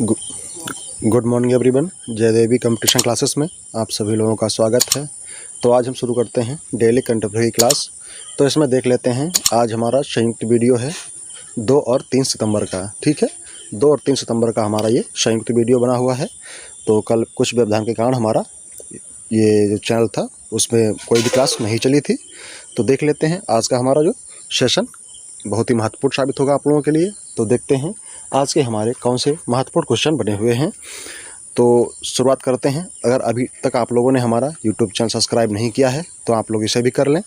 गु- good morning everyone. जय देवी competition classes में आप सभी लोगों का स्वागत है। तो आज हम शुरू करते हैं डेली कंटेम्प्रेरी क्लास। तो इसमें देख लेते हैं, आज हमारा संयुक्त वीडियो है 2 और 3 सितंबर का। ठीक है, 2 और 3 सितंबर का हमारा ये संयुक्त वीडियो बना हुआ है। तो कल कुछ व्यवधान के कारण हमारा ये जो चैनल था उसमें कोई भी क्लास नहीं चली थी। तो देख लेते हैं आज का हमारा जो सेशन बहुत ही महत्वपूर्ण साबित होगा आप लोगों के लिए। तो देखते हैं आज के हमारे कौन से महत्वपूर्ण क्वेश्चन बने हुए हैं। तो शुरुआत करते हैं। अगर अभी तक आप लोगों ने हमारा यूट्यूब चैनल सब्सक्राइब नहीं किया है तो आप लोग इसे भी कर लें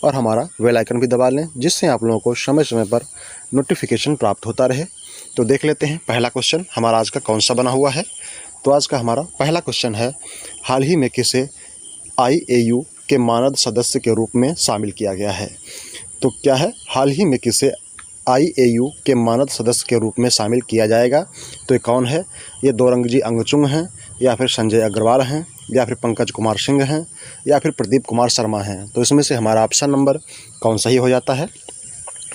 और हमारा बेल आइकन भी दबा लें, जिससे आप लोगों को समय समय पर नोटिफिकेशन प्राप्त होता रहे। तो देख लेते हैं पहला क्वेश्चन हमारा आज का कौन सा बना हुआ है। तो आज का हमारा पहला क्वेश्चन है, हाल ही में किसे IAU के मानद सदस्य के रूप में शामिल किया गया है। तो क्या है, हाल ही में किसे IAU के मानद सदस्य के रूप में शामिल किया जाएगा। तो ये कौन है, ये दोरंगजी अंगचुंग हैं, या फिर संजय अग्रवाल हैं, या फिर पंकज कुमार सिंह हैं, या फिर प्रदीप कुमार शर्मा हैं। तो इसमें से हमारा ऑप्शन नंबर कौन सही हो जाता है।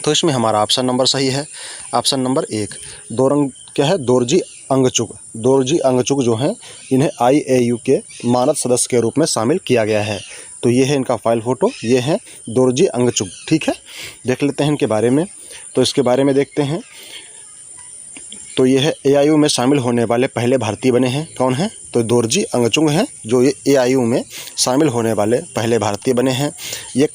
तो इसमें हमारा ऑप्शन नंबर सही है, ऑप्शन नंबर 1 दोरजी अंगचुक। दोरजी अंगचुक जो हैं, इन्हें IAU के मानद सदस्य के रूप में शामिल किया गया है। तो ये है इनका फाइल फ़ोटो, ये है दोरजी अंगचुक। ठीक है, देख लेते हैं इनके बारे में। तो इसके बारे में देखते हैं। तो ये है AIU में शामिल होने वाले पहले भारतीय बने हैं। कौन है, तो दोरजी अंगचुंग हैं जो ये AIU में शामिल होने वाले पहले भारतीय बने हैं। ये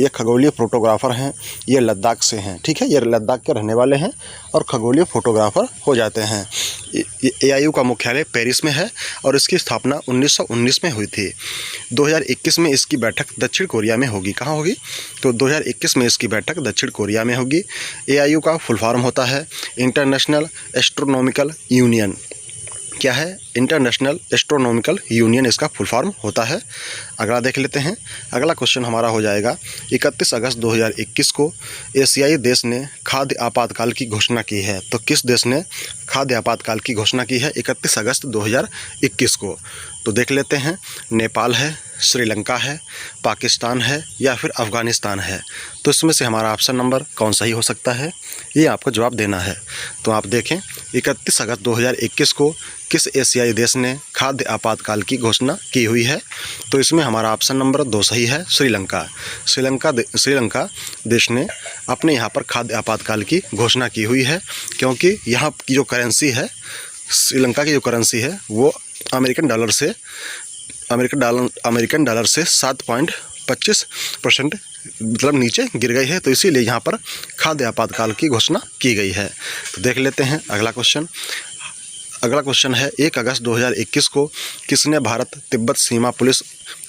खगोलीय फोटोग्राफ़र हैं, ये लद्दाख से हैं। ठीक है, ये लद्दाख के रहने वाले हैं और खगोलीय फोटोग्राफ़र हो जाते हैं। ये AIU का मुख्यालय पेरिस में है और इसकी स्थापना 1919 में हुई थी। 2021 में इसकी बैठक दक्षिण कोरिया में होगी। कहाँ होगी, तो 2021 में इसकी बैठक दक्षिण कोरिया में होगी। AIU का फुल फॉर्म होता है इंटरनेशनल एस्ट्रोनॉमिकल यूनियन। क्या है, इंटरनेशनल एस्ट्रोनॉमिकल यूनियन इसका फुल फॉर्म होता है। अगला देख लेते हैं। अगला क्वेश्चन हमारा हो जाएगा, 31 अगस्त 2021 को एशियाई देश ने खाद्य आपातकाल की घोषणा की है। तो किस देश ने खाद्य आपातकाल की घोषणा की है 31 अगस्त 2021 को। तो देख लेते हैं, नेपाल है, श्रीलंका है, पाकिस्तान है, या फिर अफ़गानिस्तान है। तो इसमें से हमारा ऑप्शन नंबर कौन सही हो सकता है, ये आपको जवाब देना है। तो आप देखें, 31 अगस्त 2021 को किस एशियाई देश ने खाद्य आपातकाल की घोषणा की हुई है। तो इसमें हमारा ऑप्शन नंबर 2 सही है, श्रीलंका। श्रीलंका देश ने अपने यहाँ पर खाद्य आपातकाल की घोषणा की हुई है, क्योंकि यहाँ की जो करेंसी है, श्रीलंका की जो करेंसी है वो अमेरिकन डॉलर से 7.25% मतलब नीचे गिर गई है। तो इसीलिए यहाँ पर खाद्य आपातकाल की घोषणा की गई है। तो देख लेते हैं अगला क्वेश्चन है, 1 अगस्त 2021 को किसने भारत तिब्बत सीमा पुलिस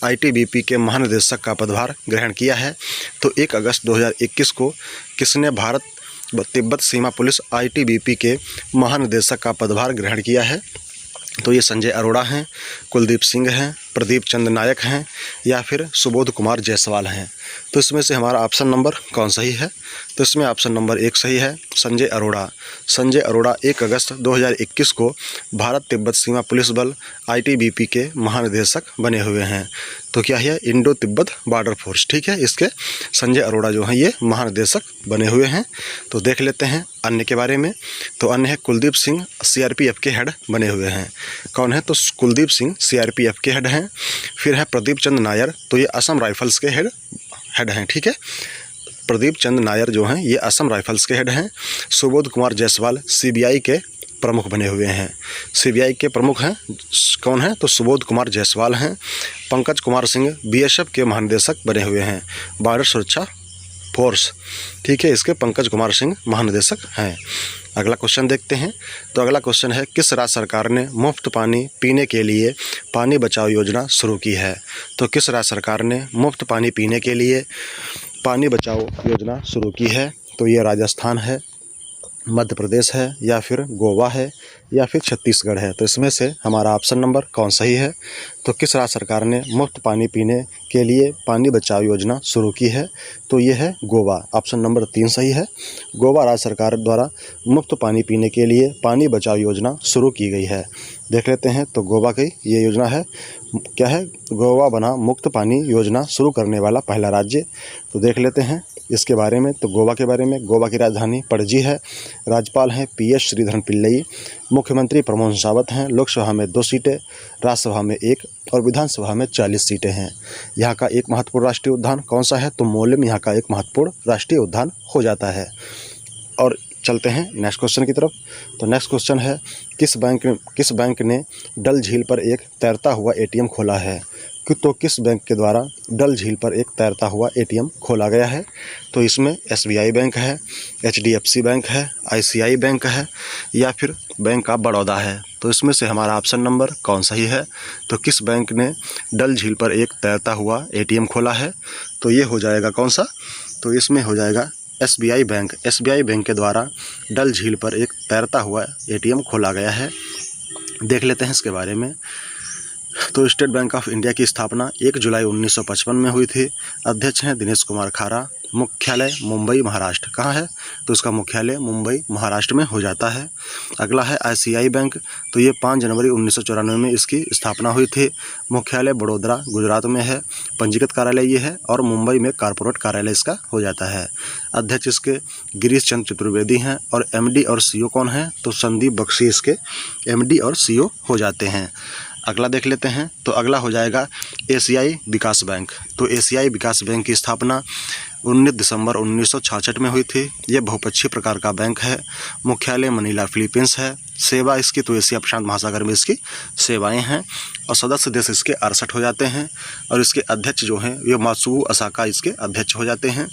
ITBP के महानिदेशक का पदभार ग्रहण किया है। तो 1 अगस्त 2021 को किसने भारत तिब्बत सीमा पुलिस ITBP के महानिदेशक का पदभार ग्रहण किया है। तो ये संजय अरोड़ा हैं, कुलदीप सिंह हैं, प्रदीप चंद नायक हैं, या फिर सुबोध कुमार जायसवाल हैं। तो इसमें से हमारा ऑप्शन नंबर कौन सही है। तो इसमें ऑप्शन नंबर 1 सही है, संजय अरोड़ा। संजय अरोड़ा 1 अगस्त 2021 को भारत तिब्बत सीमा पुलिस बल ITBP के महानिदेशक बने हुए हैं। तो क्या है, इंडो तिब्बत बॉर्डर फोर्स। ठीक है, इसके संजय अरोड़ा जो हैं ये महानिदेशक बने हुए हैं। तो देख लेते हैं अन्य के बारे में। तो अन्य है कुलदीप सिंह, CRPF के हेड बने हुए हैं। कौन है, तो कुलदीप सिंह CRPF के हेड हैं। फिर है प्रदीप चंद नायर, तो ये असम राइफल्स के हेड हैं। ठीक है, प्रदीप चंद नायर जो हैं ये असम राइफल्स के हेड हैं। सुबोध कुमार जायसवाल CBI के प्रमुख बने हुए हैं। CBI के प्रमुख हैं, कौन है, तो सुबोध कुमार जायसवाल हैं। पंकज कुमार सिंह BSF के महानिदेशक बने हुए हैं, बॉर्डर सुरक्षा फोर्स। ठीक है, इसके पंकज कुमार सिंह महानिदेशक हैं। अगला क्वेश्चन देखते हैं। तो अगला क्वेश्चन है, किस राज्य सरकार ने मुफ्त पानी पीने के लिए पानी बचाओ योजना शुरू की है। तो किस राज्य सरकार ने मुफ्त पानी पीने के लिए पानी बचाओ योजना शुरू की है। तो ये राजस्थान है, मध्य प्रदेश है, या फिर गोवा है, या फिर छत्तीसगढ़ है। तो इसमें से हमारा ऑप्शन नंबर कौन सही है। तो किस राज्य सरकार ने मुफ्त पानी पीने के लिए पानी बचाओ योजना शुरू की है। तो ये है गोवा। ऑप्शन नंबर 3 सही है, गोवा राज्य सरकार द्वारा मुफ्त पानी पीने के लिए पानी बचाओ योजना शुरू की गई है। देख लेते हैं, तो गोवा की ये योजना है। क्या है, गोवा बना मुफ्त पानी योजना शुरू करने वाला पहला राज्य। तो देख लेते हैं इसके बारे में, तो गोवा के बारे में। गोवा की राजधानी पणजी है। राज्यपाल हैं PS श्रीधरन पिल्लई। मुख्यमंत्री प्रमोद सावंत हैं। लोकसभा में 2 सीटें, राज्यसभा में 1 और विधानसभा में 40 सीटें हैं। यहाँ का एक महत्वपूर्ण राष्ट्रीय उद्यान कौन सा है? तो मोलेम यहाँ का एक महत्वपूर्ण राष्ट्रीय उद्यान हो जाता है। और चलते हैं नेक्स्ट क्वेश्चन की तरफ। तो नेक्स्ट क्वेश्चन है, किस बैंक ने डल झील पर एक तैरता हुआ ATM खोला है? तो किस बैंक के द्वारा डल झील पर एक तैरता हुआ ATM खोला गया है? तो इसमें SBI बैंक है, HDFC बैंक है, ICI बैंक है या फिर बैंक ऑफ बड़ौदा है। तो इसमें से हमारा ऑप्शन नंबर कौन सही है? तो किस बैंक ने डल झील पर एक तैरता हुआ ATM खोला है? तो ये हो जाएगा कौन सा? तो इसमें हो जाएगा SBI बैंक। SBI बैंक के द्वारा डल झील पर एक तैरता हुआ ATM खोला गया है। देख लेते हैं इसके बारे में। तो स्टेट बैंक ऑफ इंडिया की स्थापना 1 जुलाई 1955 में हुई थी। अध्यक्ष हैं दिनेश कुमार खारा। मुख्यालय मुंबई महाराष्ट्र। कहाँ है? तो इसका मुख्यालय मुंबई महाराष्ट्र में हो जाता है। अगला है ICI बैंक। तो ये 5 जनवरी 1994 में इसकी स्थापना हुई थी। मुख्यालय बड़ोदरा गुजरात में है। पंजीकृत कार्यालय ये है और मुंबई में कॉर्पोरेट कार्यालय इसका हो जाता है। अध्यक्ष इसके गिरीश चंद्र चतुर्वेदी हैं और MD और CO कौन है? तो संदीप बख्शी इसके MD और CO हो जाते हैं। अगला देख लेते हैं। तो अगला हो जाएगा एशियाई विकास बैंक। तो एशियाई विकास बैंक की स्थापना 19 दिसंबर 1966 में हुई थी। यह बहुपक्षीय प्रकार का बैंक है। मुख्यालय मनीला फिलीपींस है। सेवा इसकी तो एशिया प्रशांत महासागर में इसकी सेवाएं हैं और सदस्य देश इसके 68 हो जाते हैं और इसके अध्यक्ष जो हैं ये मात्सुओ ओसाका इसके अध्यक्ष हो जाते हैं।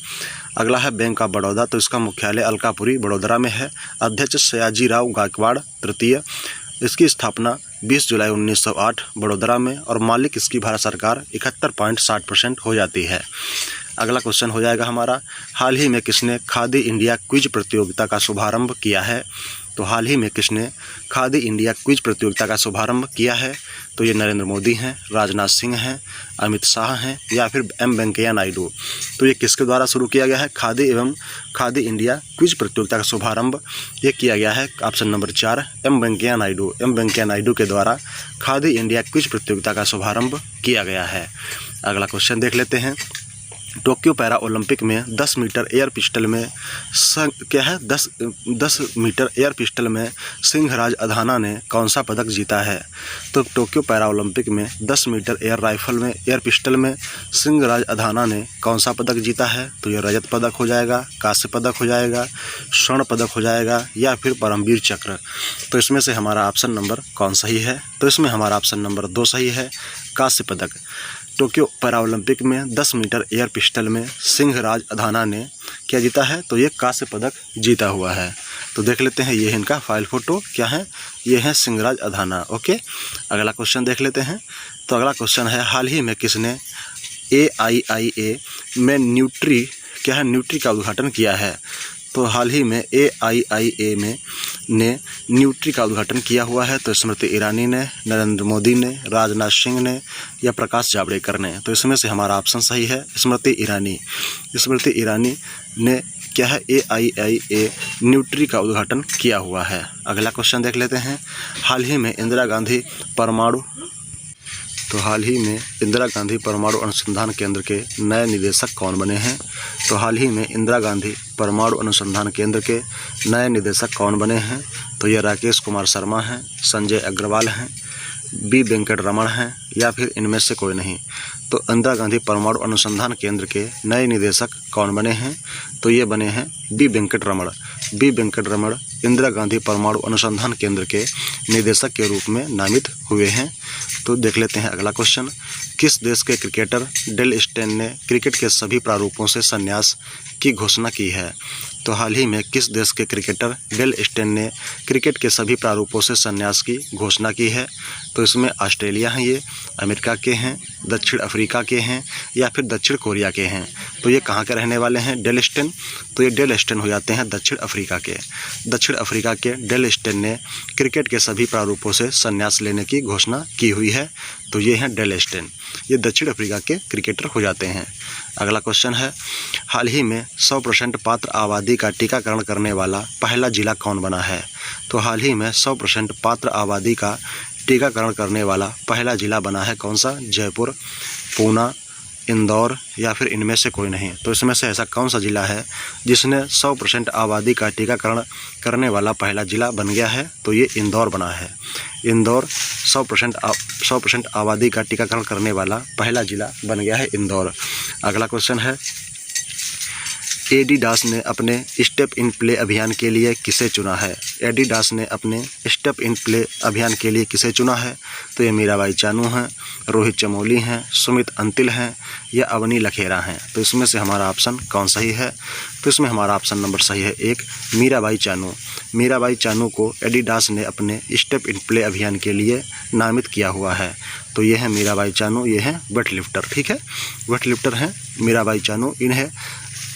अगला है बैंक ऑफ बड़ौदा। तो इसका मुख्यालय अलकापुरी बड़ोदरा में है। अध्यक्ष सयाजीराव गायकवाड़ तृतीय। इसकी स्थापना 20 जुलाई 1908 बड़ोदरा में और मालिक इसकी भारत सरकार 71.60% हो जाती है। अगला क्वेश्चन हो जाएगा हमारा, हाल ही में किसने खादी इंडिया क्विज प्रतियोगिता का शुभारंभ किया है? तो हाल ही में किसने खादी इंडिया क्विज प्रतियोगिता का शुभारंभ किया है? तो ये नरेंद्र मोदी हैं, राजनाथ सिंह हैं, अमित शाह हैं या फिर M वेंकैया नायडू। तो ये किसके द्वारा शुरू किया गया है? खादी इंडिया क्विज प्रतियोगिता का शुभारंभ ये किया गया है option number 4 M Venkaiah Naidu के द्वारा खादी इंडिया क्विज प्रतियोगिता का शुभारंभ किया गया है। अगला क्वेश्चन देख लेते हैं। टोक्यो पैरा ओलंपिक में 10 मीटर एयर पिस्टल में 10 मीटर एयर पिस्टल में सिंहराज अधाना ने कौन सा पदक जीता है? तो टोक्यो पैरा ओलंपिक में 10 मीटर एयर राइफल में एयर पिस्टल में सिंहराज अधाना ने कौन सा पदक जीता है? तो ये रजत पदक हो जाएगा, कांस्य पदक हो जाएगा, स्वर्ण पदक हो जाएगा या फिर परमवीर चक्र। तो इसमें से हमारा ऑप्शन नंबर कौन सही है? तो इसमें हमारा ऑप्शन नंबर 2 सही है, कांस्य पदक। टोक्यो पैरा ओलंपिक में 10 मीटर एयर पिस्टल में सिंहराज अधाना ने क्या जीता है? तो ये कांस्य पदक जीता हुआ है। तो देख लेते हैं, ये है इनका फाइल फोटो, क्या है? ये है सिंहराज अधाना। ओके, अगला क्वेश्चन देख लेते हैं। तो अगला क्वेश्चन है, हाल ही में किसने AIIA में न्यूट्री का उद्घाटन किया है? तो हाल ही में AIIA ने न्यूट्री का उद्घाटन किया हुआ है। तो स्मृति ईरानी ने, नरेंद्र मोदी ने, राजनाथ सिंह ने या प्रकाश जावड़ेकर ने। तो इसमें से हमारा ऑप्शन सही है स्मृति ईरानी ने क्या है? AIIA न्यूट्री का उद्घाटन किया हुआ है। अगला क्वेश्चन देख लेते हैं। हाल ही में इंदिरा गांधी परमाणु अनुसंधान केंद्र के नए निदेशक कौन बने हैं? तो हाल ही में इंदिरा गांधी परमाणु अनुसंधान केंद्र के नए निदेशक कौन बने हैं? तो ये राकेश कुमार शर्मा हैं, संजय अग्रवाल हैं, B वेंकट रमण हैं या फिर इनमें से कोई नहीं। तो इंदिरा गांधी परमाणु अनुसंधान केंद्र के नए निदेशक कौन बने हैं? तो ये बने हैं B वेंकट रमण इंदिरा गांधी परमाणु अनुसंधान केंद्र के निदेशक के रूप में नामित हुए हैं। तो देख लेते हैं अगला क्वेश्चन। किस देश के क्रिकेटर डेल स्टेन ने क्रिकेट के सभी प्रारूपों से संन्यास की घोषणा की है? तो हाल ही में किस देश के क्रिकेटर डेल स्टेन ने क्रिकेट के सभी प्रारूपों से संन्यास की घोषणा की है? तो इसमें ऑस्ट्रेलिया हैं, ये अमेरिका के हैं, दक्षिण अफ्रीका के हैं या फिर दक्षिण कोरिया के हैं। तो ये कहाँ के रहने वाले हैं डेल स्टेन? तो ये डेल स्टेन हो जाते हैं दक्षिण अफ्रीका के डेल स्टेन ने क्रिकेट के सभी प्रारूपों से संन्यास लेने की घोषणा की हुई है। तो ये हैं डेल स्टेन, ये दक्षिण अफ्रीका के क्रिकेटर हो जाते हैं। अगला क्वेश्चन है, हाल ही में 100% पात्र आबादी का टीकाकरण करने वाला पहला जिला कौन बना है? तो हाल ही में 100% पात्र आबादी का टीकाकरण करने वाला पहला जिला बना है कौन सा? जयपुर, पूना, इंदौर या फिर इनमें से कोई नहीं। तो इसमें से ऐसा कौन सा ज़िला है जिसने 100% आबादी का टीकाकरण करने वाला पहला ज़िला बन गया है? तो ये इंदौर बना है। इंदौर 100% आबादी का टीकाकरण करने वाला पहला ज़िला बन गया है इंदौर। अगला क्वेश्चन है, एडिडास ने अपने स्टेप इन प्ले अभियान के लिए किसे चुना है? एडिडास ने अपने स्टेप इन प्ले अभियान के लिए किसे चुना है? तो ये मीराबाई चानू हैं, रोहित चमोली हैं, सुमित अंतिल हैं या अवनी लखेरा हैं। तो इसमें से हमारा ऑप्शन कौन सही है? तो इसमें हमारा ऑप्शन नंबर सही है 1, मीराबाई चानू। मीराबाई चानू को एडिडास ने अपने स्टेप इन प्ले अभियान के लिए नामित किया हुआ है। तो ये है मीराबाई चानू, ये हैं वेट लिफ्टर। ठीक है, वेट लिफ्टर हैं मीराबाई चानू, इन्हें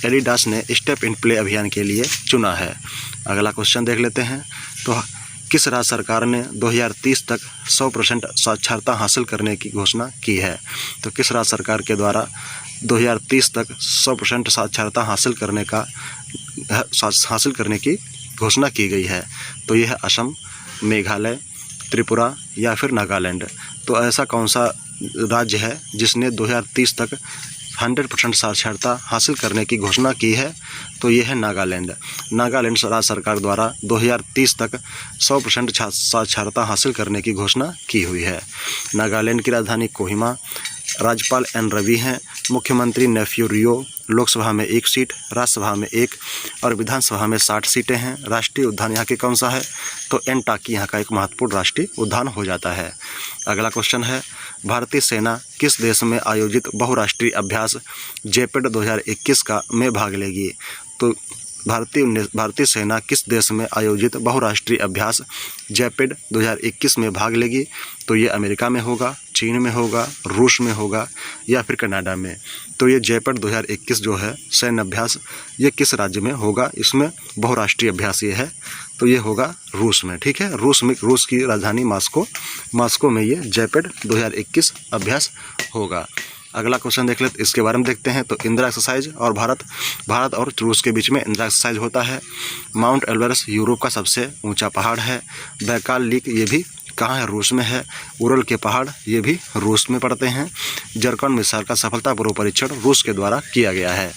एडिडास ने स्टेप इन प्ले अभियान के लिए चुना है। अगला क्वेश्चन देख लेते हैं। तो किस राज्य सरकार ने 2030 तक 100% साक्षरता हासिल करने की घोषणा की है? तो किस राज्य सरकार के द्वारा 2030 तक 100% साक्षरता हासिल करने की घोषणा की गई है? तो यह है असम, मेघालय, त्रिपुरा या फिर नागालैंड। तो ऐसा कौन सा राज्य है जिसने 2030 तक 100% साक्षरता हासिल करने की घोषणा की है? तो ये है नागालैंड। नागालैंड राज्य सरकार द्वारा 2030 तक 100% साक्षरता हासिल करने की घोषणा की हुई है। नागालैंड की राजधानी कोहिमा। राज्यपाल एन रवि हैं। मुख्यमंत्री नेफ्यू रियो। लोकसभा में 1 सीट, राज्यसभा में 1 और विधानसभा में 60 सीटें हैं। राष्ट्रीय उद्यान यहाँ के कौन सा है? तो एंटाकी यहाँ का एक महत्वपूर्ण राष्ट्रीय उद्यान हो जाता है। अगला क्वेश्चन है, भारतीय सेना किस देश में आयोजित बहुराष्ट्रीय अभ्यास जेपेड 2021 में भाग लेगी? तो भारतीय सेना किस देश में आयोजित बहुराष्ट्रीय अभ्यास जेपेड 2021 में भाग लेगी? तो ये अमेरिका में होगा, चीन में होगा, रूस में होगा या फिर कनाडा में। तो ये जेपेड 2021 जो है सैन्य अभ्यास, ये किस राज्य में होगा? इसमें बहुराष्ट्रीय अभ्यास ये है, तो ये होगा रूस में। ठीक है, रूस की राजधानी मॉस्को में ये जेपेड 2021 अभ्यास होगा। अगला क्वेश्चन देख लेते, इसके बारे में देखते हैं। तो इंदिरा एक्सरसाइज और भारत और रूस के बीच में इंदिरा एक्सरसाइज होता है। माउंट एवरेस्ट यूरोप का सबसे ऊंचा पहाड़ है। बैकाल लेक ये भी कहाँ है? रूस में है। उरल के पहाड़ ये भी रूस में पड़ते हैं। जरकन मिसाइल का सफलतापूर्वक परीक्षण रूस के द्वारा किया गया है।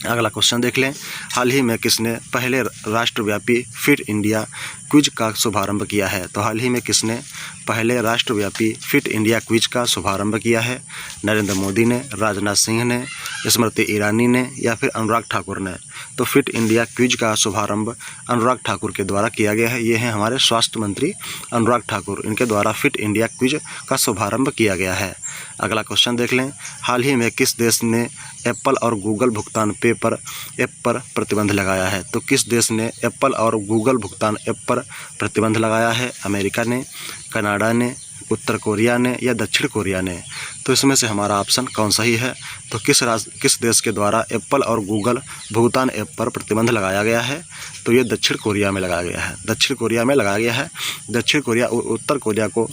अगला क्वेश्चन देख लें, हाल ही में किसने पहले राष्ट्रव्यापी फिट इंडिया क्विज का शुभारंभ किया है? तो हाल ही में किसने पहले राष्ट्रव्यापी फिट इंडिया क्विज का शुभारंभ किया है? नरेंद्र मोदी ने, राजनाथ सिंह ने, स्मृति ईरानी ने या फिर अनुराग ठाकुर ने? तो फिट इंडिया क्विज का शुभारंभ अनुराग ठाकुर के द्वारा किया गया है। ये हैं हमारे स्वास्थ्य मंत्री अनुराग ठाकुर, इनके द्वारा फिट इंडिया क्विज का शुभारंभ किया गया है। अगला क्वेश्चन देख लें, हाल ही में किस देश ने एप्पल और गूगल भुगतान पे ऐप पर प्रतिबंध लगाया है? तो किस देश ने एप्पल और गूगल भुगतान ऐप पर प्रतिबंध लगाया है? अमेरिका ने, कनाडा ने, उत्तर कोरिया ने या दक्षिण कोरिया ने? तो इसमें से हमारा ऑप्शन कौन सही है? तो किस देश के द्वारा एप्पल और गूगल भुगतान ऐप पर प्रतिबंध लगाया गया है? तो ये दक्षिण कोरिया में लगाया गया है। दक्षिण कोरिया में लगाया गया है। दक्षिण कोरिया और उत्तर कोरिया को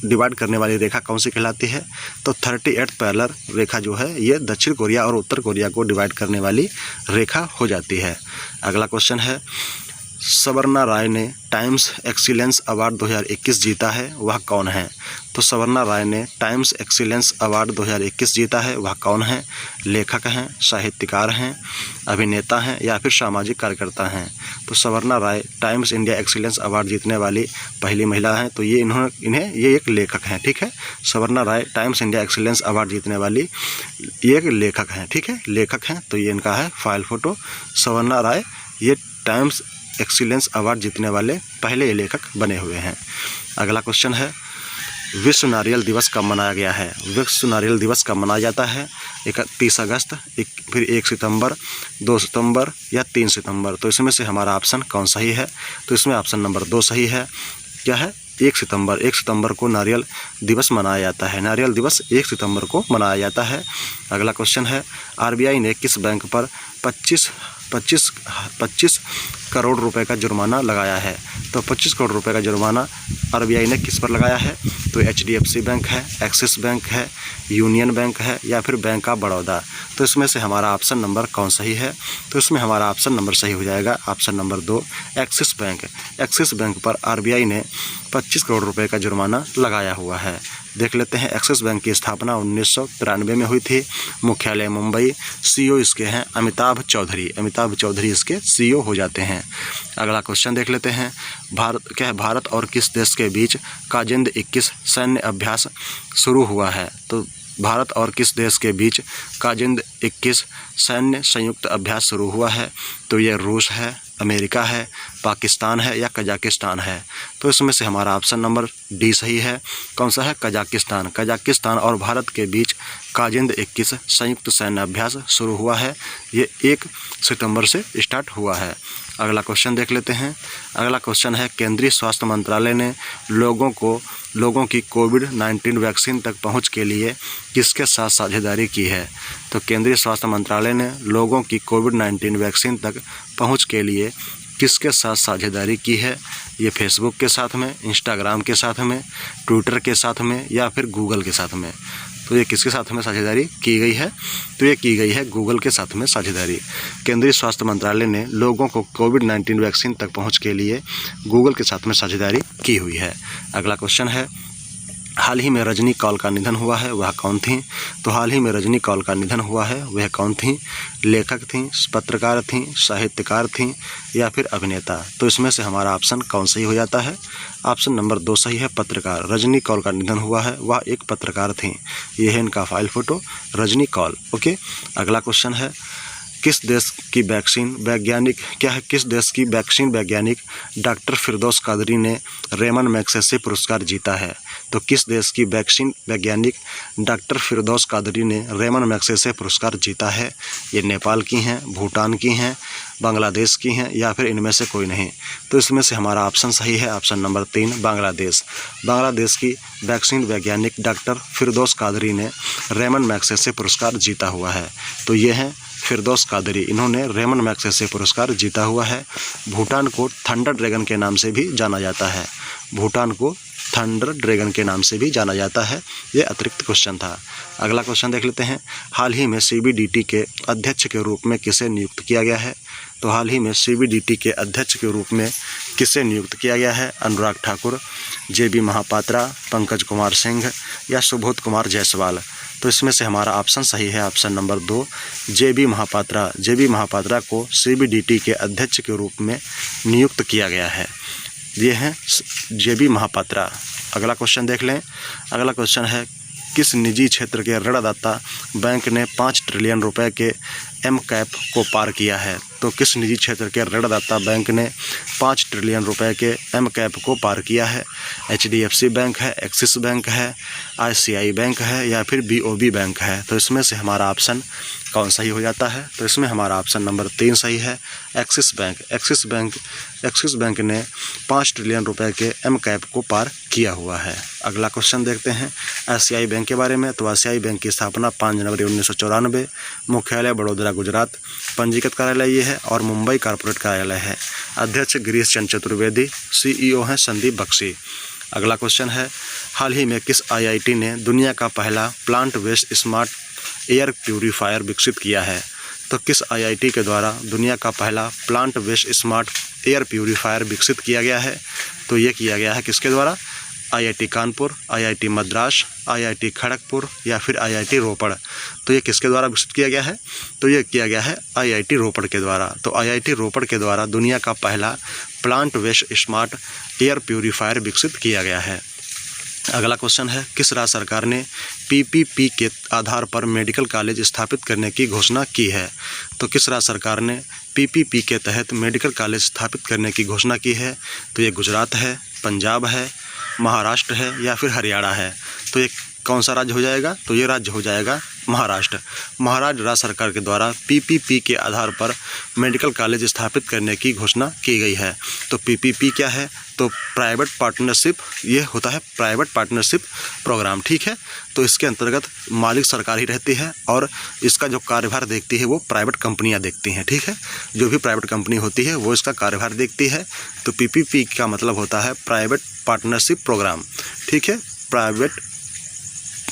डिवाइड करने वाली रेखा कौन सी कहलाती है? तो 38 पैरेलल रेखा जो है ये दक्षिण कोरिया और उत्तर कोरिया को डिवाइड करने वाली रेखा हो जाती है। अगला क्वेश्चन है, सवर्णा राय ने टाइम्स एक्सीलेंस अवार्ड 2021 जीता है, वह कौन है? तो सवर्णा राय ने टाइम्स एक्सीलेंस अवार्ड 2021 जीता है, वह कौन है? लेखक हैं, साहित्यकार हैं, अभिनेता हैं या फिर सामाजिक कार्यकर्ता हैं? तो सवर्णा राय टाइम्स इंडिया एक्सीलेंस अवार्ड जीतने वाली पहली महिला हैं। तो ये ये एक लेखक हैं। ठीक है, सवर्णा राय टाइम्स इंडिया एक्सीलेंस अवार्ड जीतने वाली ये एक लेखक हैं। ठीक है, लेखक हैं। तो ये इनका है फाइल फोटो। सवर्णा राय ये टाइम्स एक्सीलेंस अवार्ड जीतने वाले पहले लेखक बने हुए हैं। अगला क्वेश्चन है, विश्व नारियल दिवस कब मनाया गया है? विश्व नारियल दिवस कब मनाया जाता है? 31 अगस्त, फिर 1 सितंबर, 2 सितंबर या 3 सितंबर? तो इसमें से हमारा ऑप्शन कौन सही है? तो इसमें ऑप्शन नंबर 2 सही है। क्या है? 1 सितंबर। 1 सितंबर को नारियल दिवस मनाया जाता है। नारियल दिवस 1 सितंबर को मनाया जाता है। अगला क्वेश्चन है, आरबीआई ने किस बैंक पर 25 करोड़ रुपए का जुर्माना लगाया है? तो 25 करोड़ रुपए का जुर्माना आरबीआई ने किस पर लगाया है? तो HDFC बैंक है, एक्सिस बैंक है, यूनियन बैंक है या फिर बैंक ऑफ बड़ौदा? तो इसमें से हमारा ऑप्शन नंबर कौन सही है? तो इसमें हमारा ऑप्शन नंबर सही हो जाएगा, option number 2 axis bank. Axis bank पर आरबीआई ने 25 करोड़ रुपए का जुर्माना लगाया हुआ है। देख लेते हैं। एक्सिस बैंक की स्थापना 1993 में हुई थी। मुख्यालय मुंबई। CEO इसके हैं अमिताभ चौधरी। अमिताभ चौधरी इसके CEO हो जाते हैं। अगला क्वेश्चन देख लेते हैं। भारत और किस देश के बीच काजिंद 21 सैन्य अभ्यास शुरू हुआ है? तो भारत और किस देश के बीच काजिंद 21 सैन्य संयुक्त अभ्यास शुरू हुआ है? तो ये रूस है, अमेरिका है, पाकिस्तान है या कजाकिस्तान है? तो इसमें से हमारा ऑप्शन नंबर डी सही है। कौन सा है? कजाकिस्तान। कजाकिस्तान और भारत के बीच काजिंद 21 संयुक्त सैन्य अभ्यास शुरू हुआ है। ये 1 सितंबर से स्टार्ट हुआ है। अगला क्वेश्चन देख लेते हैं। अगला क्वेश्चन है, केंद्रीय स्वास्थ्य मंत्रालय ने लोगों की कोविड-19 वैक्सीन तक पहुंच के लिए किसके साथ साझेदारी की है? तो केंद्रीय स्वास्थ्य मंत्रालय ने लोगों की कोविड-19 वैक्सीन तक पहुंच के लिए किसके साथ साझेदारी की है? ये फेसबुक के साथ में, इंस्टाग्राम के साथ में, ट्विटर के साथ में या फिर गूगल के साथ में? तो ये किसके साथ में साझेदारी की गई है? तो ये की गई है गूगल के साथ में साझेदारी। केंद्रीय स्वास्थ्य मंत्रालय ने लोगों को कोविड-19 वैक्सीन तक पहुंच के लिए गूगल के साथ में साझेदारी की हुई है। अगला क्वेश्चन है, हाल ही में रजनी कौल का निधन हुआ है, वह कौन थी? तो हाल ही में रजनी कौल का निधन हुआ है, वह कौन थी? लेखक थी, पत्रकार थी, साहित्यकार थी या फिर अभिनेता? तो इसमें से हमारा ऑप्शन कौन सही हो जाता है? ऑप्शन नंबर 2 सही है, पत्रकार। रजनी कौल का निधन हुआ है, वह एक पत्रकार थी। ये है इनका file photo, Rajni Kaul. Okay. अगला क्वेश्चन है, किस देश की वैक्सीन वैज्ञानिक डॉक्टर फिरदौस कादरी ने रेमन मैग्सेसे पुरस्कार जीता है? तो किस देश की वैक्सीन वैज्ञानिक डॉक्टर फिरदौस कादरी ने रेमन मैग्सेसे पुरस्कार जीता है? ये नेपाल की हैं, भूटान की हैं, बांग्लादेश की हैं या फिर इनमें से कोई नहीं? तो इसमें से हमारा ऑप्शन सही है, ऑप्शन नंबर 3 बांग्लादेश। बांग्लादेश की वैक्सीन वैज्ञानिक डॉक्टर फिरदौस कादरी ने रेमन मैग्सेसे पुरस्कार जीता हुआ है। तो ये हैं फिरदौस कादरी, इन्होंने रेमन मैग्सेसे पुरस्कार जीता हुआ है। भूटान को थंडर ड्रैगन के नाम से भी जाना जाता है। भूटान को थंडर ड्रैगन के नाम से भी जाना जाता है। ये अतिरिक्त क्वेश्चन था। अगला क्वेश्चन देख लेते हैं। हाल ही में CBDT के अध्यक्ष के रूप में किसे नियुक्त किया गया है? तो हाल ही में CBDT के अध्यक्ष के रूप में किसे नियुक्त किया गया है? अनुराग ठाकुर, JB महापात्रा, पंकज कुमार सिंह या सुबोध कुमार जायसवाल? तो इसमें से हमारा ऑप्शन सही है, option number 2 JB Mahapatra. JB Mahapatra को CBDT के अध्यक्ष के रूप में नियुक्त किया गया है। ये हैं JB महापात्रा। अगला क्वेश्चन देख लें। अगला क्वेश्चन है, किस निजी क्षेत्र के ऋणदाता बैंक ने 5 ट्रिलियन रुपए के MCAP को पार किया है? तो किस निजी क्षेत्र के ऋणदाता बैंक ने 5 ट्रिलियन रुपए के MCAP को पार किया है? HDFC बैंक है, एक्सिस बैंक है, ICICI बैंक है या फिर BOB बैंक है? तो इसमें से हमारा ऑप्शन कौन सही हो जाता है? तो इसमें हमारा ऑप्शन नंबर 3 सही है, एक्सिस बैंक। एक्सिस बैंक ने 5 ट्रिलियन रुपए के MCAP को पार किया हुआ है। अगला क्वेश्चन देखते हैं ICICI बैंक के बारे में। तो ICICI बैंक की स्थापना 5 जनवरी 1994, मुख्यालय बड़ौदा गुजरात, पंजीकृत कार्यालय ये है और मुंबई कॉर्पोरेट कार्यालय है। अध्यक्ष गिरीश चंद्र चतुर्वेदी, CEO हैं संदीप बख्शी। अगला क्वेश्चन है, हाल ही में किस IIT ने दुनिया का पहला plant based smart air purifier विकसित किया है? तो किस IIT के द्वारा दुनिया का पहला plant based smart air purifier विकसित किया गया है? तो ये किया गया है किसके द्वारा? IIT Kanpur, IIT Madras, IIT Kharagpur या फिर IIT रोपड़? तो ये किसके द्वारा विकसित किया गया है? तो ये किया गया है IIT रोपड़ के द्वारा। तो IIT रोपड़ के द्वारा दुनिया का पहला plant based smart air purifier विकसित किया गया है। अगला क्वेश्चन है, किस राज्य सरकार ने PPP के आधार पर मेडिकल कॉलेज स्थापित करने की घोषणा की है? तो किस राज्य सरकार ने PPP के तहत मेडिकल कॉलेज स्थापित करने की घोषणा की है? तो ये गुजरात है, पंजाब है, महाराष्ट्र है या फिर हरियाणा है? तो ये कौन सा राज्य हो जाएगा? तो ये राज्य हो जाएगा महाराष्ट्र। महाराष्ट्र राज्य सरकार के द्वारा PPP के आधार पर मेडिकल कॉलेज स्थापित करने की घोषणा की गई है। तो PPP क्या है? तो प्राइवेट पार्टनरशिप, ये होता है प्राइवेट पार्टनरशिप प्रोग्राम। ठीक है, तो इसके अंतर्गत मालिक सरकार ही रहती है और इसका जो कार्यभार देखती है वो प्राइवेट कंपनियां देखती हैं। ठीक है, जो भी प्राइवेट कंपनी होती है वो इसका कार्यभार देखती है। तो PPP का मतलब होता है प्राइवेट पार्टनरशिप प्रोग्राम। ठीक है, प्राइवेट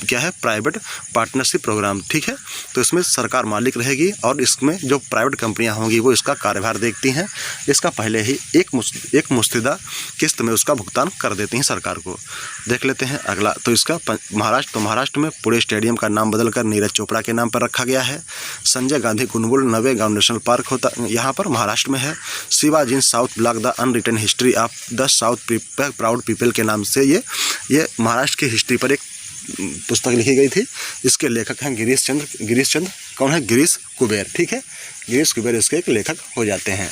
क्या है, प्राइवेट पार्टनरशिप प्रोग्राम, ठीक है। तो इसमें सरकार मालिक रहेगी और इसमें जो प्राइवेट कंपनियां होंगी वो इसका कार्यभार देखती हैं। इसका पहले ही एक मुस्तैदा किस्त में उसका भुगतान कर देती हैं सरकार को। देख लेते हैं अगला। तो इसका महाराष्ट्र में पूरे स्टेडियम का नाम बदलकर नीरज चोपड़ा के नाम पर रखा गया है। संजय गांधी कुनबुल नवेगांव नेशनल पार्क होता यहाँ पर महाराष्ट्र में है। Shivaji south block the unwritten history of the south proud people के नाम से ये महाराष्ट्र की हिस्ट्री पर एक पुस्तक लिखी गई थी। इसके लेखक हैं गिरीश चंद्र कौन है, गिरीश कुबेर, ठीक है। गिरीश कुबेर इसके एक लेखक हो जाते हैं।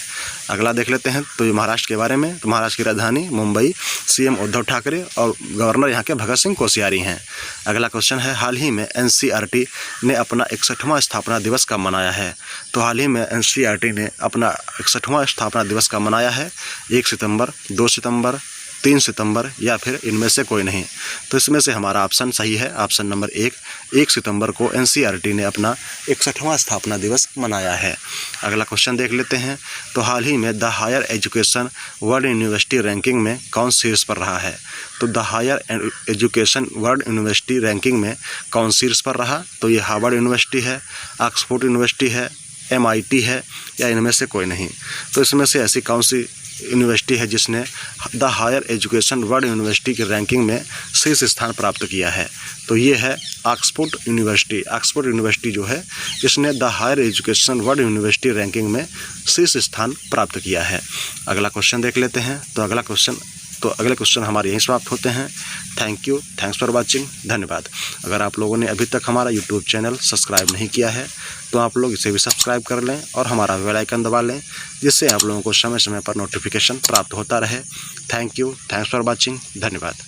अगला देख लेते हैं। तो महाराष्ट्र के बारे में, तो महाराष्ट्र की राजधानी मुंबई, सीएम उद्धव ठाकरे और गवर्नर यहाँ के भगत सिंह कोश्यारी हैं। अगला क्वेश्चन है, हाल ही में एनसीईआरटी ने अपना 61वां स्थापना दिवस कब मनाया है। तो हाल ही में एनसीईआरटी ने अपना 61वां स्थापना दिवस कब मनाया है। 1 सितंबर, 2 सितंबर, 3 सितंबर या फिर इनमें से कोई नहीं। तो इसमें से हमारा ऑप्शन सही है, ऑप्शन नंबर 1 सितंबर को एनसीईआरटी ने अपना 61वां स्थापना दिवस मनाया है। अगला क्वेश्चन देख लेते हैं। तो हाल ही में the higher education world university ranking में कौन शीर्ष पर रहा है। तो the higher education world university ranking में कौन शीर्ष पर रहा। तो ये हार्वर्ड यूनिवर्सिटी है, ऑक्सफोर्ड यूनिवर्सिटी है, MIT है या इनमें से कोई नहीं। तो इसमें से ऐसी कौन सी यूनिवर्सिटी है जिसने the higher education world university की रैंकिंग में शीर्ष स्थान प्राप्त किया है। तो ये है ऑक्सफोर्ड यूनिवर्सिटी। ऑक्सफोर्ड यूनिवर्सिटी जो है इसने the higher education world university ranking में शीर्ष स्थान प्राप्त किया है। अगला क्वेश्चन देख लेते हैं। तो अगले क्वेश्चन हमारे यहीं समाप्त होते हैं। थैंक्स फॉर वॉचिंग, धन्यवाद। अगर आप लोगों ने अभी तक हमारा यूट्यूब चैनल सब्सक्राइब नहीं किया है तो आप लोग इसे भी सब्सक्राइब कर लें और हमारा बेल आइकन दबा लें, जिससे आप लोगों को समय समय पर नोटिफिकेशन प्राप्त होता रहे। थैंक्स फॉर वॉचिंग, धन्यवाद।